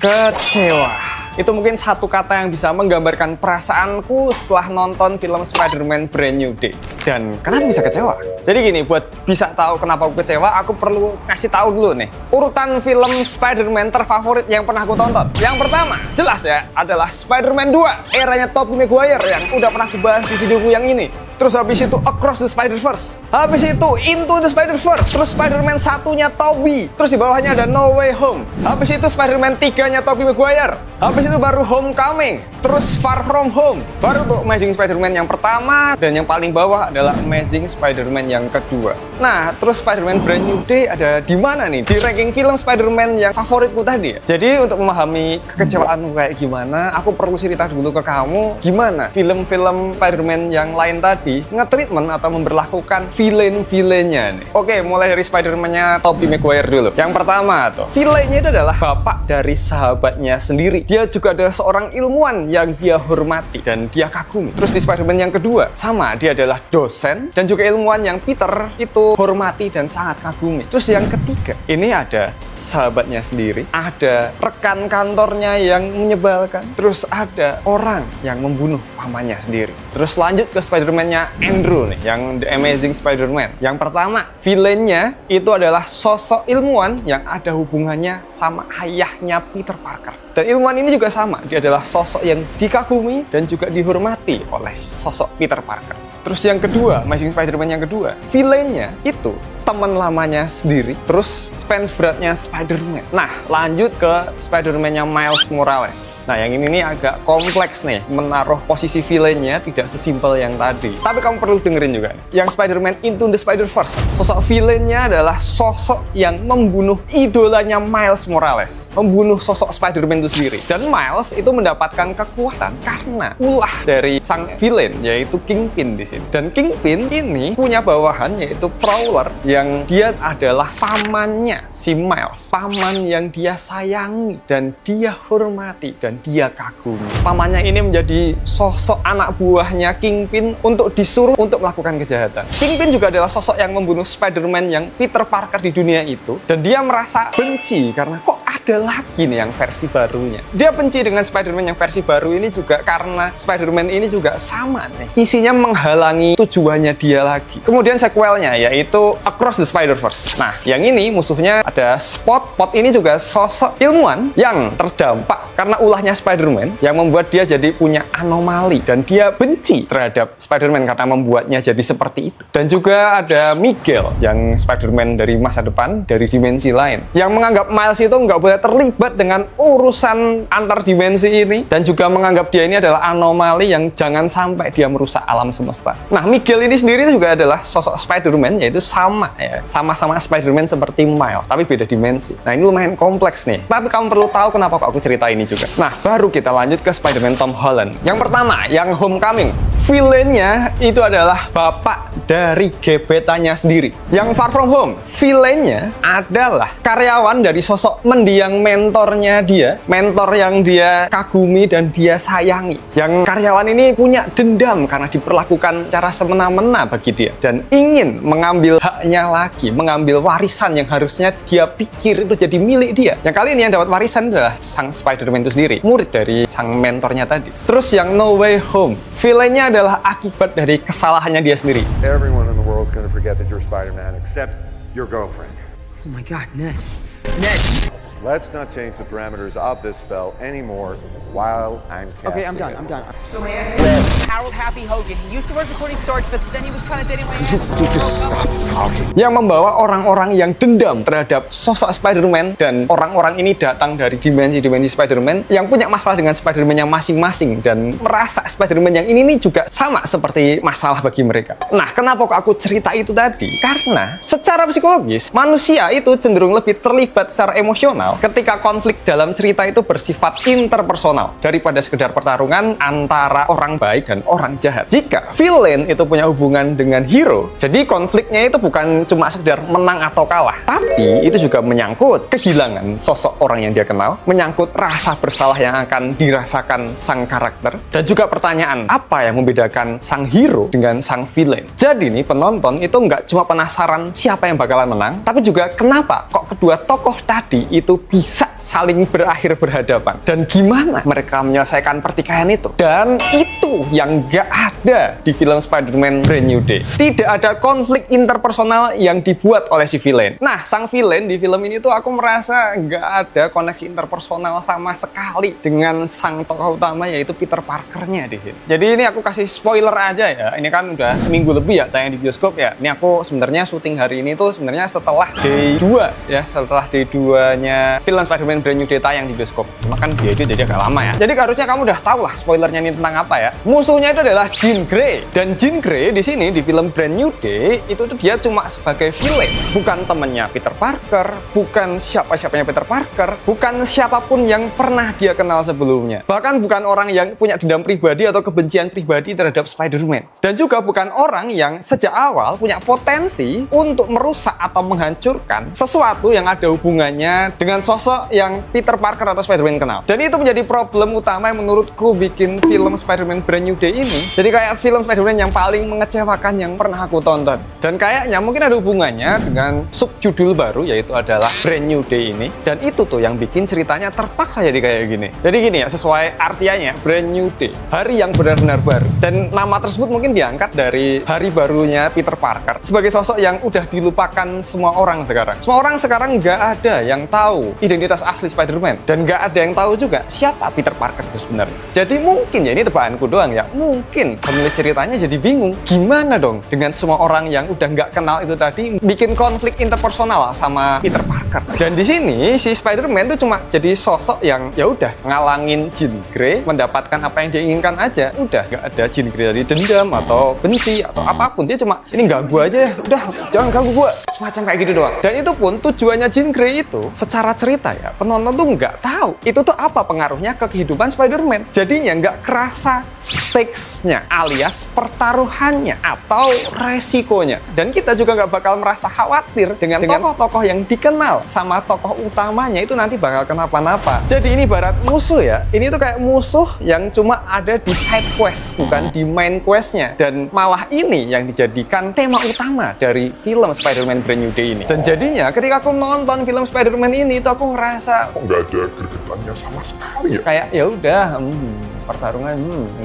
Kecewa. Itu mungkin satu kata yang bisa menggambarkan perasaanku setelah nonton film Spider-Man Brand New Day. Dan kalian bisa kecewa. Jadi gini, buat bisa tahu kenapa aku kecewa, aku perlu kasih tahu dulu nih urutan film Spider-Man terfavorit yang pernah aku tonton. Yang pertama, jelas ya, adalah Spider-Man 2, eranya Tobey Maguire yang udah pernah dibahas di videoku yang ini. Terus habis itu Across the Spider-Verse. Habis itu Into the Spider-Verse. Terus Spider-Man 1-nya Tobey. Terus di bawahnya ada No Way Home. Habis itu Spider-Man 3-nya Tobey Maguire. Habis itu baru Homecoming. Terus Far From Home. Baru tuh Amazing Spider-Man yang pertama. Dan yang paling bawah adalah Amazing Spider-Man yang kedua. Nah, terus Spider-Man Brand New Day ada di mana nih? Di ranking film Spider-Man yang favoritku tadi ya. Jadi untuk memahami kekecewaanmu kayak gimana, aku perlu cerita dulu ke kamu gimana film-film Spider-Man yang lain tadi nge-treatment atau memberlakukan villain-villainnya nih. Oke, mulai dari Spider-Man-nya Tobey Maguire dulu. Yang pertama tuh, villainnya itu adalah bapak dari sahabatnya sendiri. Dia juga adalah seorang ilmuwan yang dia hormati dan dia kagumi. Terus di Spider-Man yang kedua, sama, dia adalah dosen dan juga ilmuwan yang Peter itu hormati dan sangat kagumi. Terus yang ketiga, ini ada sahabatnya sendiri, ada rekan kantornya yang menyebalkan, terus ada orang yang membunuh pamannya sendiri. Terus lanjut ke Spider-Man-nya Andrew nih, yang The Amazing Spider-Man. Yang pertama, villainnya itu adalah sosok ilmuwan yang ada hubungannya sama ayahnya Peter Parker. Dan ilmuwan ini juga sama, dia adalah sosok yang dikagumi dan juga dihormati oleh sosok Peter Parker. Terus yang kedua, Amazing Spider-Man yang kedua, villainnya itu teman lamanya sendiri, terus fans beratnya Spider-Man. Nah, lanjut ke Spider-Man-nya Miles Morales. Nah, yang ini nih agak kompleks nih, menaruh posisi villainnya tidak sesimpel yang tadi. Tapi kamu perlu dengerin juga. Yang Spider-Man Into the Spider-Verse, sosok villainnya adalah sosok yang membunuh idolanya Miles Morales. Membunuh sosok Spider-Man itu sendiri. Dan Miles itu mendapatkan kekuatan karena ulah dari sang villain, yaitu Kingpin di sini. Dan Kingpin ini punya bawahan, yaitu Prowler, yang dia adalah pamannya si Miles. Paman yang dia sayangi dan dia hormati dan dia kagumi. Pamannya ini menjadi sosok anak buahnya Kingpin untuk disuruh untuk melakukan kejahatan. Kingpin juga adalah sosok yang membunuh Spider-Man yang Peter Parker di dunia itu. Dan dia merasa benci karena kok ada lagi nih yang versi barunya. Dia benci dengan Spider-Man yang versi baru ini juga karena Spider-Man ini juga sama nih, isinya menghalangi tujuannya dia lagi. Kemudian sequelnya yaitu Across the Spider-Verse. Nah, yang ini musuhnya ada Spot. Spot ini juga sosok ilmuwan yang terdampak karena ulahnya Spider-Man yang membuat dia jadi punya anomali dan dia benci terhadap Spider-Man karena membuatnya jadi seperti itu. Dan juga ada Miguel yang Spider-Man dari masa depan, dari dimensi lain, yang menganggap Miles itu nggak boleh terlibat dengan urusan antar dimensi ini dan juga menganggap dia ini adalah anomali yang jangan sampai dia merusak alam semesta. Nah, Miguel ini sendiri juga adalah sosok Spider-Man, yaitu sama ya, sama-sama Spider-Man seperti Miles, tapi beda dimensi. Nah, ini lumayan kompleks nih. Tapi kamu perlu tahu kenapa kok aku cerita ini juga. Nah, baru kita lanjut ke Spider-Man Tom Holland. Yang pertama, yang Homecoming. Villainnya itu adalah bapak dari gebetannya sendiri. Yang Far From Home, villainnya adalah karyawan dari sosok mendiang mentornya dia. Mentor yang dia kagumi dan dia sayangi. Yang karyawan ini punya dendam karena diperlakukan cara semena-mena bagi dia. Dan ingin mengambil haknya lagi, mengambil warisan yang harusnya dia pikir itu jadi milik dia. Yang kali ini yang dapat warisan adalah sang Spider-Man itu sendiri, murid dari sang mentornya tadi. Terus yang No Way Home, villainnya adalah akibat dari kesalahannya dia sendiri. Everyone in the world's gonna forget that you're Spider-Man except your girlfriend. Oh my God, Ned. Ned! Let's not change the parameters of this spell anymore while I'm casting. Okay, I'm done. it. I'm done. So my Harold Happy Hogan. He used to work for Tony Stark, but then he was kind of dating my aunt. Dude, just stop talking. Yang membawa orang-orang yang dendam terhadap sosok Spider-Man, dan orang-orang ini datang dari dimensi-dimensi Spider-Man yang punya masalah dengan Spider-Man yang masing-masing dan merasa Spider-Man yang ini nih juga sama seperti masalah bagi mereka. Nah, kenapa kok aku cerita itu tadi? Karena secara psikologis manusia itu cenderung lebih terlibat secara emosional ketika konflik dalam cerita itu bersifat interpersonal daripada sekedar pertarungan antara orang baik dan orang jahat. Jika villain itu punya hubungan dengan hero, jadi konfliknya itu bukan cuma sekedar menang atau kalah, tapi itu juga menyangkut kehilangan sosok orang yang dia kenal, menyangkut rasa bersalah yang akan dirasakan sang karakter, dan juga pertanyaan apa yang membedakan sang hero dengan sang villain. Jadi nih, penonton itu nggak cuma penasaran siapa yang bakalan menang, tapi juga kenapa kok kedua tokoh tadi itu bisa saling berakhir berhadapan. Dan gimana mereka menyelesaikan pertikaian itu. Dan itu yang gak ada di film Spider-Man Brand New Day. Tidak ada konflik interpersonal yang dibuat oleh si villain. Nah, sang villain di film ini tuh aku merasa gak ada koneksi interpersonal sama sekali dengan sang tokoh utama, yaitu Peter Parker-nya di sini. Jadi ini aku kasih spoiler aja ya. Ini kan udah seminggu lebih ya tayang di bioskop ya. Ini aku sebenarnya syuting hari ini tuh sebenarnya setelah Day 2 ya, setelah Day 2-nya film Spider-Man Brand New Day tayang di bioskop. Cuma kan dia itu jadi agak lama ya. Jadi harusnya kamu udah tahu lah spoilernya ini tentang apa ya. Musuhnya itu adalah Jean Grey. Dan Jean Grey di sini di film Brand New Day itu tuh dia cuma sebagai villain, bukan temennya Peter Parker, bukan siapa-siapanya Peter Parker, bukan siapapun yang pernah dia kenal sebelumnya. Bahkan bukan orang yang punya dendam pribadi atau kebencian pribadi terhadap Spider-Man. Dan juga bukan orang yang sejak awal punya potensi untuk merusak atau menghancurkan sesuatu yang ada hubungannya dengan sosok yang Peter Parker atau Spider-Man kenal. Dan itu menjadi problem utama yang menurutku bikin film Spider-Man Brand New Day ini jadi kayak film Spider-Man yang paling mengecewakan yang pernah aku tonton. Dan kayaknya mungkin ada hubungannya dengan subjudul baru, yaitu adalah Brand New Day ini. Dan itu tuh yang bikin ceritanya terpaksa jadi kayak gini. Jadi gini ya, sesuai artianya Brand New Day, hari yang benar-benar baru. Dan nama tersebut mungkin diangkat dari hari barunya Peter Parker sebagai sosok yang udah dilupakan semua orang sekarang. Semua orang sekarang nggak ada yang tahu identitas asli Spider-Man. Dan nggak ada yang tahu juga siapa Peter Parker itu sebenarnya. Jadi mungkin ya, ini tebakanku doang ya, mungkin penulis ceritanya jadi bingung gimana dong dengan semua orang yang udah nggak kenal itu tadi bikin konflik interpersonal sama Peter Parker. Dan di sini si Spider-Man tuh cuma jadi sosok yang ya udah ngalangin Jean Grey mendapatkan apa yang dia inginkan aja. Udah nggak ada Jean Grey dari dendam atau benci atau apapun, dia cuma ini ganggu aja ya, udah jangan ganggu gua, semacam kayak gitu doang. Dan itu pun tujuannya Jean Grey itu secara cerita ya, penonton tuh nggak tahu itu tuh apa pengaruhnya ke kehidupan Spider-Man. Jadinya nggak kerasa stakes-nya alias pertaruhannya atau resikonya. Dan kita juga nggak bakal merasa khawatir dengan tokoh-tokoh yang dikenal sama tokoh utamanya itu nanti bakal kenapa-napa. Jadi ini ibarat musuh ya, ini tuh kayak musuh yang cuma ada di side quest, bukan di main quest-nya. Dan malah ini yang dijadikan tema utama dari film Spider-Man Brand New Day ini. Dan jadinya ketika aku nonton film Spider-Man ini tuh aku ngerasa kok nggak ada gregetannya sama sekali ya. Kayak ya udah, pertarungan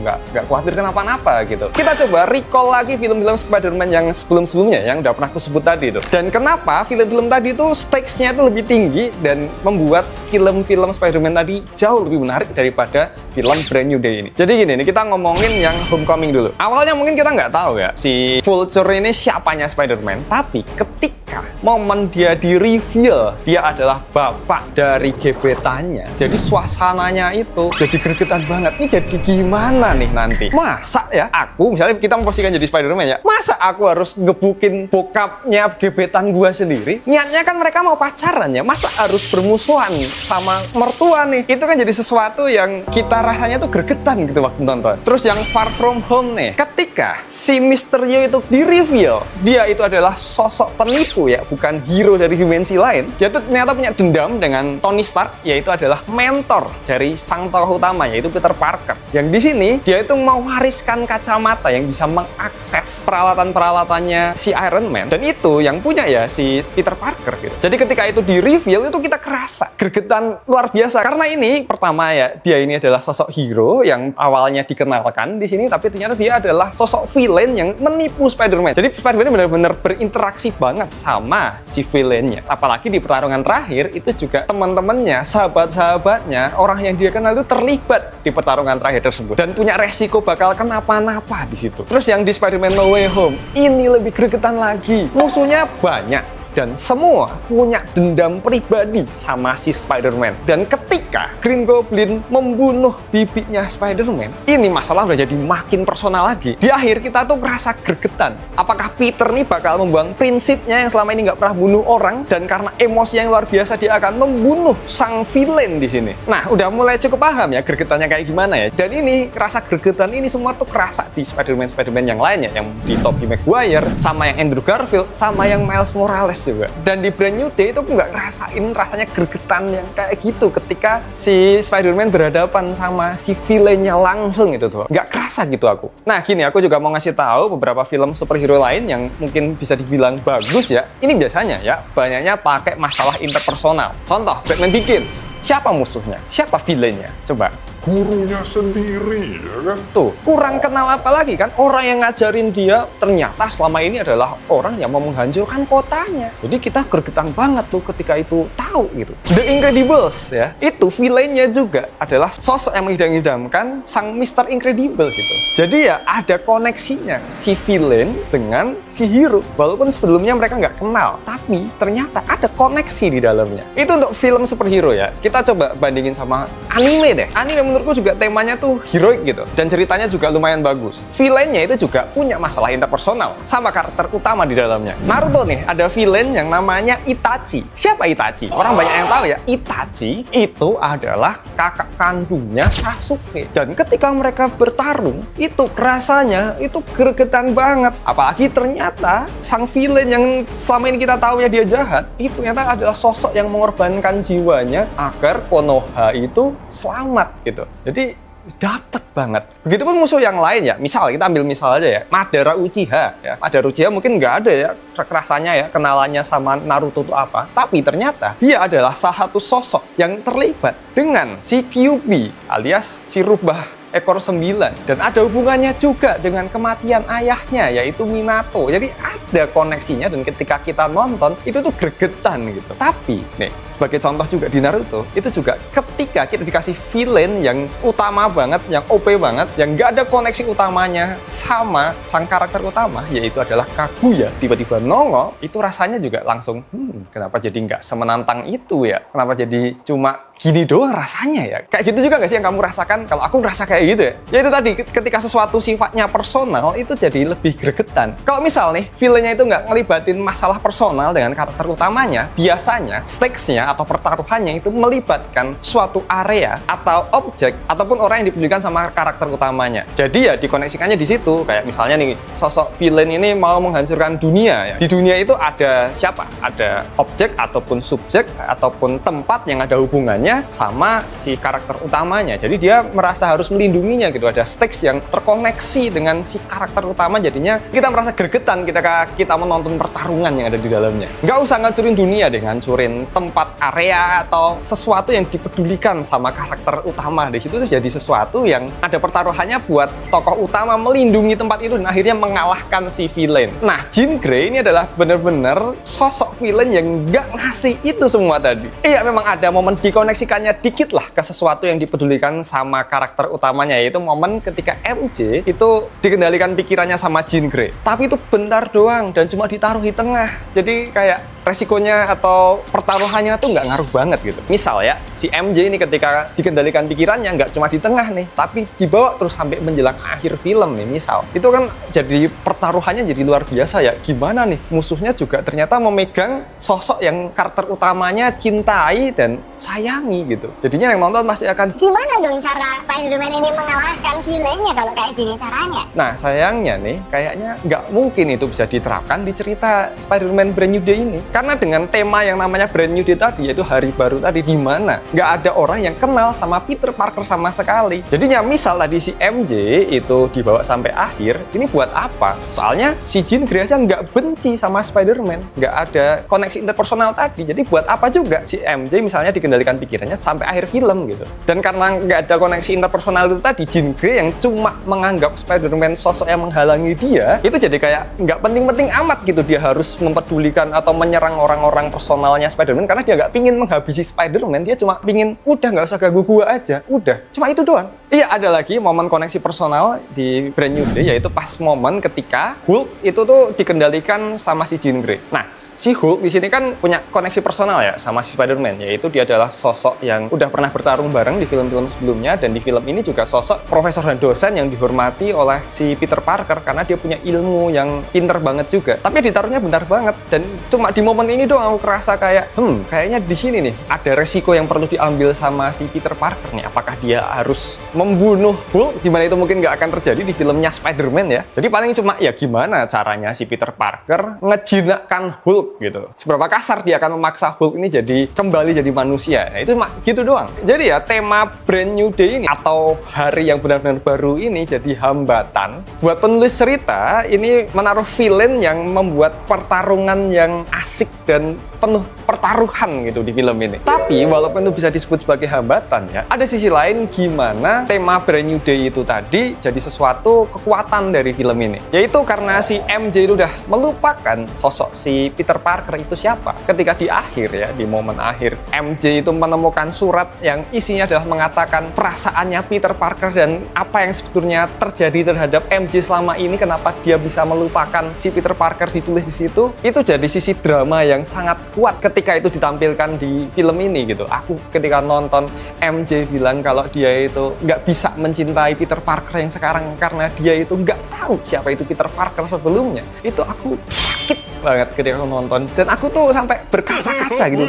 nggak khawatir kenapa-napa gitu. Kita coba recall lagi film-film Spider-Man yang sebelum-sebelumnya yang udah pernah aku sebut tadi tuh. Dan kenapa film-film tadi tuh stakes-nya itu lebih tinggi dan membuat film-film Spider-Man tadi jauh lebih menarik daripada film Brand New Day ini. Jadi gini nih, kita ngomongin yang Homecoming dulu. Awalnya mungkin kita nggak tahu ya si Vulture ini siapanya Spider-Man, tapi ketika momen dia di-reveal dia adalah bapak dari gebetannya, jadi suasananya itu jadi gregetan banget. Ini jadi gimana nih nanti? Masa ya aku, misalnya kita memposisikan jadi Spider-Man ya, masa aku harus ngebukin bokapnya gebetan gua sendiri? Niatnya kan mereka mau pacaran ya, masa harus bermusuhan sama mertua nih? Itu kan jadi sesuatu yang kita rasanya tuh gregetan gitu waktu nonton. Terus yang Far From Home nih, ketika si Mysterio itu di-reveal dia itu adalah sosok penipu ya, bukan hero dari dimensi lain. Dia tuh ternyata punya dendam dengan Tony Stark, yaitu adalah mentor dari sang tokoh utama, yaitu Peter Parker. Yang di sini dia itu mewariskan kacamata yang bisa mengakses peralatan-peralatannya si Iron Man, dan itu yang punya ya si Peter Parker gitu. Jadi ketika itu di-reveal itu kita kerasa gregetan luar biasa, karena ini pertama ya, dia ini adalah sosok hero yang awalnya dikenalkan di sini, tapi ternyata dia adalah sosok villain yang menipu Spider-Man. Jadi Spider-Man benar-benar berinteraksi banget sama si villainnya. Apalagi di pertarungan terakhir itu juga teman-temannya, sahabat-sahabatnya, orang yang dia kenal itu terlibat di pertarungan terakhir tersebut dan punya resiko bakal kenapa-napa di situ. Terus yang di Spider-Man No Way Home ini lebih gregetan lagi. Musuhnya banyak dan semua punya dendam pribadi sama si Spider-Man. Dan ketika Green Goblin membunuh bibinya Spider-Man, ini masalah udah jadi makin personal lagi. Di akhir kita tuh merasa gregetan. Apakah Peter nih bakal membuang prinsipnya yang selama ini nggak pernah bunuh orang, dan karena emosi yang luar biasa dia akan membunuh sang villain di sini. Nah, udah mulai cukup paham ya gregetannya kayak gimana ya. Dan ini rasa gregetan ini semua tuh kerasa di Spider-Man yang lainnya, yang di Tobey Maguire, sama yang Andrew Garfield, sama yang Miles Morales juga. Dan di Brand New Day itu aku nggak ngerasain rasanya gregetan yang kayak gitu ketika si Spider-Man berhadapan sama si villainnya langsung itu tuh. Nggak kerasa gitu aku. Nah gini, aku juga mau ngasih tahu beberapa film superhero lain yang mungkin bisa dibilang bagus ya. Ini biasanya ya banyaknya pakai masalah interpersonal. Contoh Batman Begins. siapa musuhnya? Siapa villainnya? Coba. Gurunya sendiri, ya kan? Tuh, kurang kenal apa lagi kan? Orang yang ngajarin dia ternyata selama ini adalah orang yang mau menghancurkan kotanya. Jadi kita gregetan banget tuh ketika itu tahu gitu. The Incredibles ya, itu villainnya juga adalah sosok yang mengidam-idamkan sang Mr. Incredibles itu. Jadi ya ada koneksinya si villain dengan si hero. Walaupun sebelumnya mereka nggak kenal, tapi ternyata ada koneksi di dalamnya. Itu untuk film superhero ya. Kita coba bandingin sama anime deh. Anime menurutku juga temanya tuh heroik gitu, dan ceritanya juga lumayan bagus. Villainnya itu juga punya masalah interpersonal sama karakter utama di dalamnya. Naruto nih ada villain yang namanya Itachi. Siapa Itachi? Orang banyak yang tahu ya. Itachi itu adalah kakak kandungnya Sasuke, dan ketika mereka bertarung itu rasanya itu gregetan banget. Apalagi ternyata sang villain yang selama ini kita tahu ya dia jahat, itu ternyata adalah sosok yang mengorbankan jiwanya agar Konoha itu selamat gitu. Jadi dapet banget. Begitupun musuh yang lain ya. Misal kita ambil misal aja ya, Madara Uchiha ya. Madara Uchiha mungkin nggak ada ya kekerasannya ya, kenalannya sama Naruto itu apa. Tapi ternyata dia adalah salah satu sosok yang terlibat dengan si Kyuubi alias si rubah ekor 9, dan ada hubungannya juga dengan kematian ayahnya yaitu Minato. Jadi ada koneksinya, dan ketika kita nonton itu tuh gregetan gitu. Tapi nih sebagai contoh juga di Naruto itu juga ketika kita dikasih villain yang utama banget, yang OP banget, yang gak ada koneksi utamanya sama sang karakter utama yaitu adalah Kaguya, tiba-tiba nongol, itu rasanya juga langsung kenapa jadi nggak semenantang itu ya, kenapa jadi cuma gini doang rasanya ya. Kayak gitu juga gak sih yang kamu rasakan? Kalau aku ngerasa kayak gitu ya. Ya itu tadi, ketika sesuatu sifatnya personal itu jadi lebih gregetan. Kalau misal nih villainnya itu nggak ngelibatin masalah personal dengan karakter utamanya, biasanya stakes-nya atau pertaruhannya itu melibatkan suatu area atau objek ataupun orang yang dipedulikan sama karakter utamanya. Jadi ya dikoneksikannya di situ. Kayak misalnya nih, sosok villain ini mau menghancurkan dunia ya. Di dunia itu ada siapa? Ada objek ataupun subjek ataupun tempat yang ada hubungannya sama si karakter utamanya. Jadi dia merasa harus melindunginya gitu. Ada stakes yang terkoneksi dengan si karakter utama, jadinya kita merasa gregetan ketika kita menonton pertarungan yang ada di dalamnya. Nggak usah ngancurin dunia deh, ngancurin tempat, area, atau sesuatu yang dipedulikan sama karakter utama. Di situ tuh jadi sesuatu yang ada pertaruhannya buat tokoh utama melindungi tempat itu dan akhirnya mengalahkan si villain. Nah, Jean Grey ini adalah bener-bener sosok villain yang nggak ngasih itu semua tadi. Iya, memang ada momen dikoneksikannya dikit lah ke sesuatu yang dipedulikan sama karakter utamanya, yaitu momen ketika MJ itu dikendalikan pikirannya sama Jean Grey. Tapi itu bentar doang dan cuma ditaruh di tengah. Jadi kayak resikonya atau pertaruhannya tuh nggak ngaruh banget gitu. Misal ya, si MJ ini ketika dikendalikan pikirannya nggak cuma di tengah nih, tapi dibawa terus sampai menjelang akhir film nih misal. Itu kan jadi pertaruhannya jadi luar biasa ya. Gimana nih, musuhnya juga ternyata memegang sosok yang karakter utamanya cintai dan sayangi gitu. Jadinya yang nonton pasti akan, gimana dong cara Spider-Man ini mengalahkan villainnya kalau kayak gini caranya? nah sayangnya nih, kayaknya nggak mungkin itu bisa diterapkan di cerita Spider-Man Brand New Day ini. Karena dengan tema yang namanya Brand New Day tadi, yaitu hari baru tadi, di mana nggak ada orang yang kenal sama Peter Parker sama sekali. Jadinya misal tadi si MJ itu dibawa sampai akhir, ini buat apa? Soalnya si Jean Grey aja nggak benci sama Spider-Man, nggak ada koneksi interpersonal tadi. Jadi buat apa juga si MJ misalnya dikendalikan pikirannya sampai akhir film gitu. Dan karena nggak ada koneksi interpersonal itu tadi, Jean Grey yang cuma menganggap Spider-Man sosok yang menghalangi dia, itu jadi kayak nggak penting-penting amat gitu. Dia harus mempedulikan atau menyerang orang-orang personalnya Spider-Man karena dia nggak pingin menghabisi Spider-Man. Dia cuma pingin, udah nggak usah ganggu gua aja, udah, cuma itu doang. Iya, ada lagi momen koneksi personal di Brand New Day, yaitu pas momen ketika Hulk itu tuh dikendalikan sama si Jean Grey. Nah, si Hulk di sini kan punya koneksi personal ya sama si Spider-Man, yaitu dia adalah sosok yang udah pernah bertarung bareng di film-film sebelumnya, dan di film ini juga sosok profesor dan dosen yang dihormati oleh si Peter Parker karena dia punya ilmu yang pinter banget juga. Tapi ditaruhnya bentar banget, dan cuma di momen ini doang aku kerasa kayak kayaknya di sini nih ada resiko yang perlu diambil sama si Peter Parker nih. Apakah dia harus membunuh Hulk, dimana itu mungkin nggak akan terjadi di filmnya Spider-Man ya. Jadi paling cuma ya gimana caranya si Peter Parker ngejinakkan Hulk Hulk gitu. Seberapa kasar dia akan memaksa Hulk ini kembali jadi manusia. Nah, itu gitu doang. Jadi ya tema Brand New Day ini atau hari yang benar-benar baru ini jadi hambatan buat penulis cerita ini menaruh villain yang membuat pertarungan yang asik dan penuh pertaruhan gitu di film ini. Tapi walaupun itu bisa disebut sebagai hambatan ya, ada sisi lain gimana tema Brand New Day itu tadi jadi sesuatu kekuatan dari film ini. Yaitu karena si MJ itu udah melupakan sosok si Peter Parker itu siapa. Ketika di akhir ya, di momen akhir, MJ itu menemukan surat yang isinya adalah mengatakan perasaannya Peter Parker dan apa yang sebetulnya terjadi terhadap MJ selama ini, kenapa dia bisa melupakan si Peter Parker ditulis di situ. Itu jadi sisi drama yang sangat kuat ketika itu ditampilkan di film ini gitu. Aku ketika nonton MJ bilang kalau dia itu nggak bisa mencintai Peter Parker yang sekarang karena dia itu nggak tahu siapa itu Peter Parker sebelumnya. Itu aku sakit banget ketika aku nonton, dan aku tuh sampai berkaca-kaca gitu,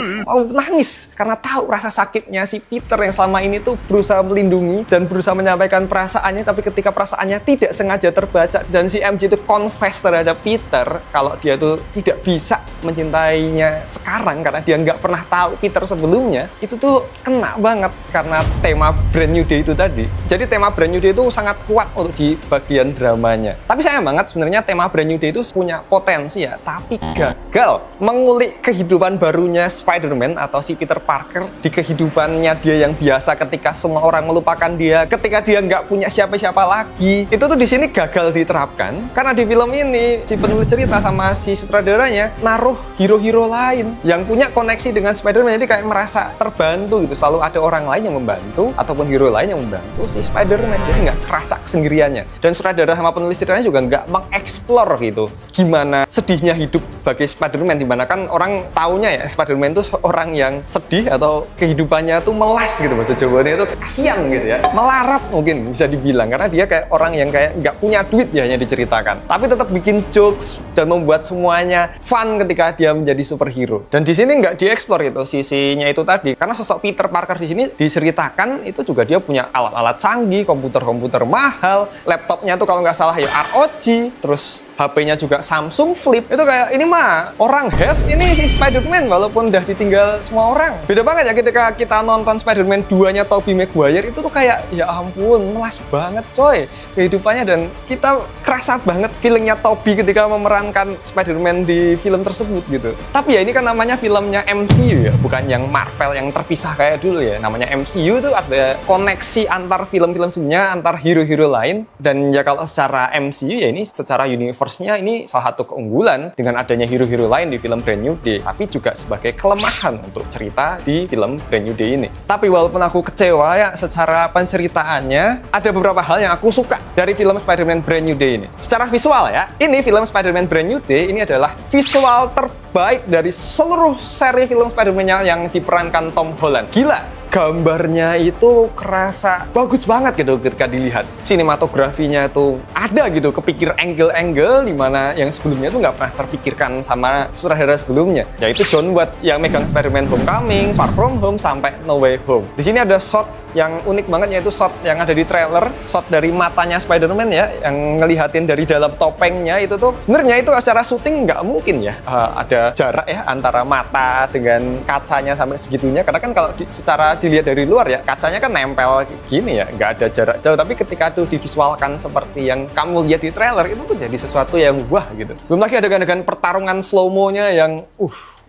nangis karena tahu rasa sakitnya si Peter yang selama ini tuh berusaha melindungi dan berusaha menyampaikan perasaannya, tapi ketika perasaannya tidak sengaja terbaca dan si MJ itu confess terhadap Peter kalau dia tuh tidak bisa mencintainya sekarang karena dia nggak pernah tahu Peter sebelumnya, itu tuh kena banget karena tema Brand New Day itu tadi. Jadi tema Brand New Day itu sangat kuat untuk di bagian dramanya. Tapi sayang banget sebenarnya tema Brand New Day itu punya potensi ya, tapi gagal mengulik kehidupan barunya Spider-Man atau si Peter Parker di kehidupannya dia yang biasa ketika semua orang melupakan dia, ketika dia nggak punya siapa-siapa lagi. Itu tuh di sini gagal diterapkan karena di film ini si penulis cerita sama si sutradaranya naruh hero-hero lain yang punya koneksi dengan Spider-Man, jadi kayak merasa terbantu gitu, selalu ada orang lain yang membantu ataupun hero lain yang membantu si Spider-Man, jadi nggak kerasa kesendiriannya. Dan sutradara sama penulis ceritanya juga nggak mengeksplor gitu gimana sedihnya hidup sebagai Spider-Man, dimana kan orang taunya ya Spider-Man itu orang yang sedih atau kehidupannya tuh melas gitu, bahasa Jawanya itu kasihan gitu ya, melarat mungkin bisa dibilang, karena dia kayak orang yang kayak nggak punya duit ya, hanya diceritakan, tapi tetap bikin jokes dan membuat semuanya fun ketika dia menjadi superhero. Dan di sini nggak dieksplor itu sisinya itu tadi, karena sosok Peter Parker di sini diceritakan itu juga dia punya alat-alat canggih, komputer-komputer mahal, laptopnya tuh kalau nggak salah ya ROG, terus HP-nya juga Samsung Flip. Itu kayak ini mah orang have ini si Spider-Man walaupun udah ditinggal semua orang. Beda banget ya ketika kita nonton Spider-Man 2-nya Tobey Maguire, itu tuh kayak ya ampun melas banget coy kehidupannya, dan kita kerasa banget feelingnya Tobey ketika memerankan Spider-Man di film tersebut gitu. Tapi ya ini kan namanya filmnya MCU ya, bukan yang Marvel yang terpisah kayak dulu ya. Namanya MCU tuh ada koneksi antar film-film sebelumnya, antar hero-hero lain. Dan ya kalau secara MCU ya ini secara universe-nya ini salah satu keunggulan dengan adanya hero-hero lain di film Brand New Day, tapi juga sebagai kelemahan untuk cerita di film Brand New Day ini. Tapi walaupun aku kecewa ya secara penceritaannya, ada beberapa hal yang aku suka dari film Spider-Man Brand New Day ini. Secara visual ya, ini film Spider-Man Brand New Day ini adalah visual terbaik dari seluruh seri film Spider-Man yang diperankan Tom Holland. Gila! Gambarnya itu kerasa bagus banget gitu ketika dilihat. Sinematografinya itu ada gitu, kepikir angle-angle dimana yang sebelumnya tuh nggak pernah terpikirkan sama sutradara sebelumnya. Yaitu John Watts yang megang Spider-Man Homecoming, Far From Home, sampai No Way Home. Di sini ada shot yang unik banget, yaitu shot yang ada di trailer, shot dari matanya Spider-Man ya, yang ngelihatin dari dalam topengnya itu tuh sebenarnya itu secara syuting nggak mungkin ya ada jarak ya antara mata dengan kacanya sampai segitunya, karena kan kalau secara dilihat dari luar ya kacanya kan nempel gini ya, nggak ada jarak jauh, tapi ketika itu divisualkan seperti yang kamu lihat di trailer itu tuh jadi sesuatu yang wah gitu. Belum lagi adegan-adegan pertarungan slow-mo-nya yang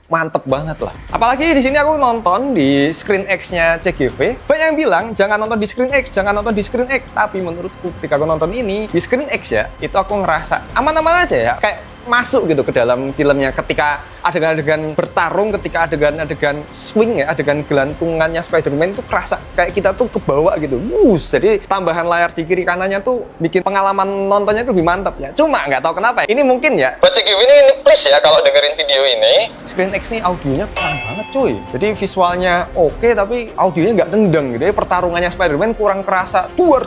mantep banget lah. Apalagi di sini aku nonton di Screen X-nya CGV. Banyak yang bilang jangan nonton di Screen X, jangan nonton di Screen X. Tapi menurutku ketika aku nonton ini di Screen X ya, itu aku ngerasa aman-aman aja ya. Kayak masuk gitu ke dalam filmnya ketika adegan-adegan bertarung, ketika adegan-adegan swing ya, adegan gelantungannya Spider-Man itu kerasa kayak kita tuh kebawa gitu. Jadi tambahan layar di kiri kanannya tuh bikin pengalaman nontonnya tuh lebih mantap ya. Cuma nggak tahu kenapa ya, ini mungkin ya buat CGV ini please ya kalau dengerin video ini, Screen X nih audionya kurang banget cuy. Jadi visualnya oke tapi audionya nggak dendeng gitu ya. Pertarungannya Spider-Man kurang kerasa duar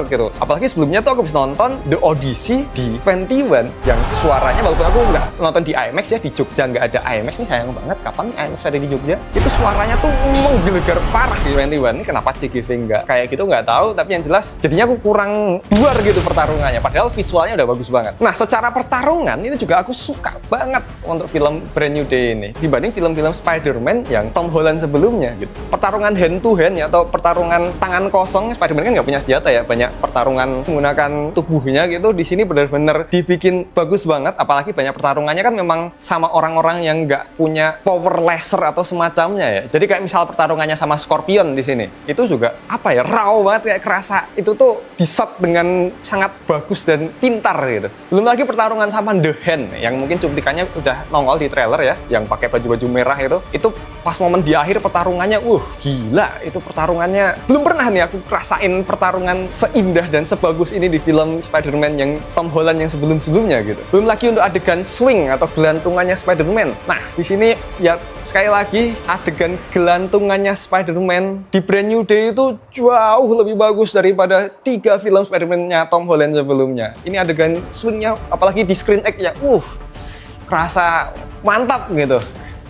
gitu. Apalagi sebelumnya tuh aku bisa nonton The Odyssey di 21 yang suaranya suaranya, walaupun aku nggak nonton di IMAX ya, di Jogja nggak ada IMAX nih, sayang banget. Kapan IMAX ada di Jogja? Itu suaranya tuh menggelegar parah di 21. Ini kenapa CGV nggak kayak gitu nggak tahu, tapi yang jelas jadinya aku kurang buar gitu pertarungannya, padahal visualnya udah bagus banget. Nah, secara pertarungan ini juga aku suka banget untuk film Brand New Day ini dibanding film-film Spider-Man yang Tom Holland sebelumnya gitu. Pertarungan hand to hand ya, atau pertarungan tangan kosong, Spider-Man kan nggak punya senjata ya, banyak pertarungan menggunakan tubuhnya gitu. Di sini benar-benar dibikin bagus banget, apalagi banyak pertarungannya kan memang sama orang-orang yang nggak punya power laser atau semacamnya ya. Jadi kayak misal pertarungannya sama Scorpion di sini, itu juga apa ya, raw banget, kayak kerasa itu tuh di-shot dengan sangat bagus dan pintar gitu. Belum lagi pertarungan sama The Hand yang mungkin cuplikannya udah nongol di trailer ya, yang pakai baju-baju merah itu pas momen di akhir pertarungannya, gila, itu pertarungannya belum pernah nih aku rasain pertarungan seindah dan sebagus ini di film Spider-Man yang Tom Holland yang sebelum-sebelumnya gitu. Belum lagi untuk adegan swing atau gelantungannya Spider-Man. Nah, di sini ya sekali lagi adegan gelantungannya Spider-Man di Brand New Day itu jauh lebih bagus daripada 3 film Spider-Man-nya Tom Holland sebelumnya. Ini adegan swingnya apalagi di Screen X ya, kerasa mantap gitu.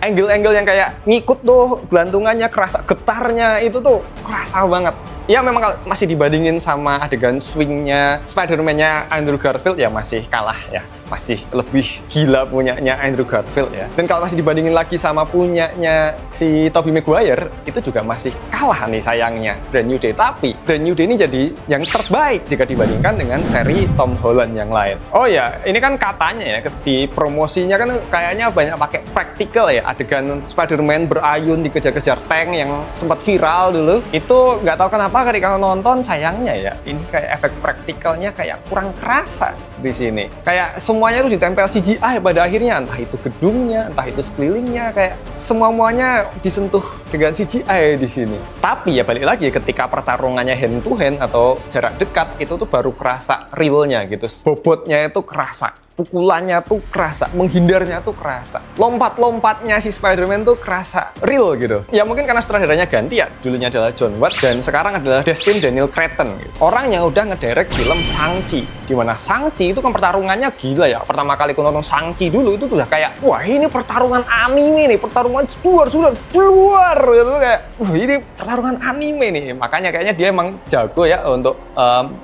Angle-angle yang kayak ngikut tuh gelantungannya, kerasa getarnya itu tuh kerasa banget. Ya memang kalau masih dibandingin sama adegan swingnya Spider-Man-nya Andrew Garfield ya masih kalah ya. Masih lebih gila punyanya Andrew Garfield ya. Dan kalau masih dibandingin lagi sama punyanya si Tobey Maguire, itu juga masih kalah nih sayangnya Brand New Day. Tapi Brand New Day ini jadi yang terbaik jika dibandingkan dengan seri Tom Holland yang lain. Oh ya, ini kan katanya ya, di promosinya kan kayaknya banyak pakai practical ya. Adegan Spider-Man berayun dikejar-kejar tank yang sempat viral dulu. Itu nggak tahu kenapa ketika nonton, sayangnya ya, ini kayak efek praktikalnya kayak kurang kerasa di sini. Kayak semuanya tuh ditempel CGI pada akhirnya, entah itu gedungnya, entah itu sekelilingnya, kayak semuanya disentuh dengan CGI di sini. Tapi ya balik lagi, ketika pertarungannya hand to hand atau jarak dekat, itu tuh baru kerasa realnya gitu. Bobotnya itu kerasa, pukulannya tuh kerasa, menghindarnya tuh kerasa, lompat-lompatnya si Spider-Man tuh kerasa real gitu. Ya mungkin karena sutradaranya ganti ya, dulunya adalah John Watts dan sekarang adalah Destin Daniel Cretton gitu. Orang yang udah ngederek film Shang-Chi, dimana Shang-Chi itu kan pertarungannya gila ya. Pertama kali aku nonton Shang-Chi dulu itu udah kayak, wah ini pertarungan anime nih, pertarungan keluar gitu, kayak wah ini pertarungan anime nih. Makanya kayaknya dia emang jago ya untuk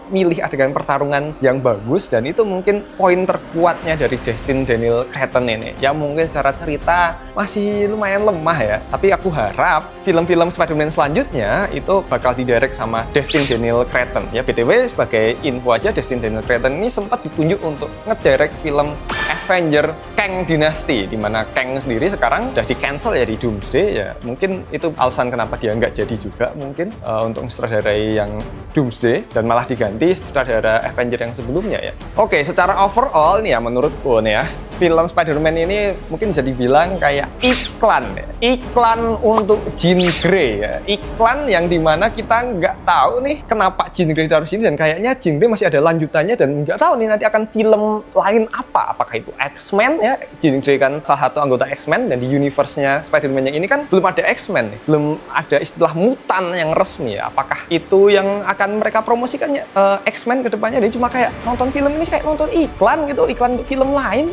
milih adegan pertarungan yang bagus, dan itu mungkin poin terkuatnya dari Destin Daniel Cretton ini. Ya mungkin secara cerita masih lumayan lemah ya, tapi aku harap film-film Spider-Man selanjutnya itu bakal didirect sama Destin Daniel Cretton. Ya BTW sebagai info aja, Destin Daniel Cretton ini sempat ditunjuk untuk ngedirect film Avenger Kang Dynasty, dimana Kang sendiri sekarang udah di-cancel ya di Doomsday ya. Mungkin itu alasan kenapa dia nggak jadi juga mungkin untuk sutradarai yang Doomsday, dan malah diganti sutradara Avenger yang sebelumnya ya. Oke, secara overall nih ya, menurutku nih ya, film Spider-Man ini mungkin bisa dibilang kayak iklan ya. Iklan untuk Jean Grey ya. Iklan yang dimana kita nggak tahu nih kenapa Jean Grey harus ini, dan kayaknya Jean Grey masih ada lanjutannya, dan nggak tahu nih nanti akan film lain apa. Apakah itu X-Men ya? Jean Grey kan salah satu anggota X-Men, dan di universe-nya Spider-Man yang ini kan belum ada X-Men nih. Belum ada istilah mutan yang resmi ya. Apakah itu yang akan mereka promosikan ya, X-Men ke depannya? Dia cuma kayak nonton film ini kayak nonton iklan gitu, iklan untuk film lain.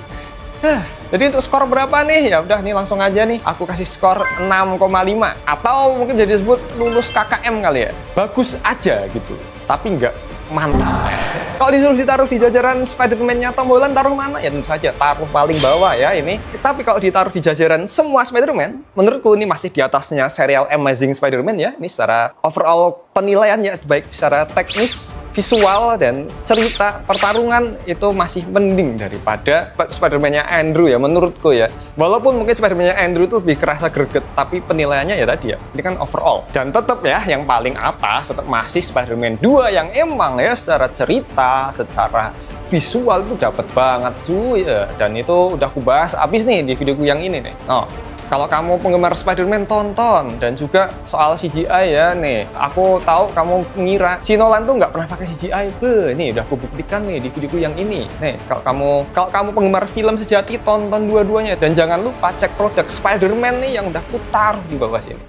Jadi untuk skor berapa nih? Ya udah nih langsung aja nih. Aku kasih skor 6,5 atau mungkin jadi disebut lulus KKM kali ya. Bagus aja gitu, tapi nggak mantap ya. Kalau disuruh ditaruh di jajaran Spider-Man-nya Tom Holland, taruh mana? Ya tentu saja taruh paling bawah ya ini. Tapi kalau ditaruh di jajaran semua Spider-Man, menurutku ini masih di atasnya serial Amazing Spider-Man ya. Ini secara overall penilaiannya, baik secara teknis, visual, dan cerita pertarungan itu masih mending daripada Spider-Man-nya Andrew ya menurutku ya. Walaupun mungkin Spider-Man-nya Andrew itu lebih kerasa greget, tapi penilaiannya ya tadi ya, ini kan overall. Dan tetap ya yang paling atas tetap masih Spider-Man 2 yang emang ya secara cerita, secara visual itu dapat banget cuy ya. Dan itu udah aku bahas abis nih di videoku yang ini nih. Kalau kamu penggemar Spider-Man, tonton. Dan juga soal CGI ya nih, aku tahu kamu mengira si Nolan tuh nggak pernah pakai CGI. Ini udah aku buktikan nih di videoku yang ini. Nih, kalau kamu penggemar film sejati, tonton dua-duanya. Dan jangan lupa cek produk Spider-Man nih yang udah aku taruh di bawah sini.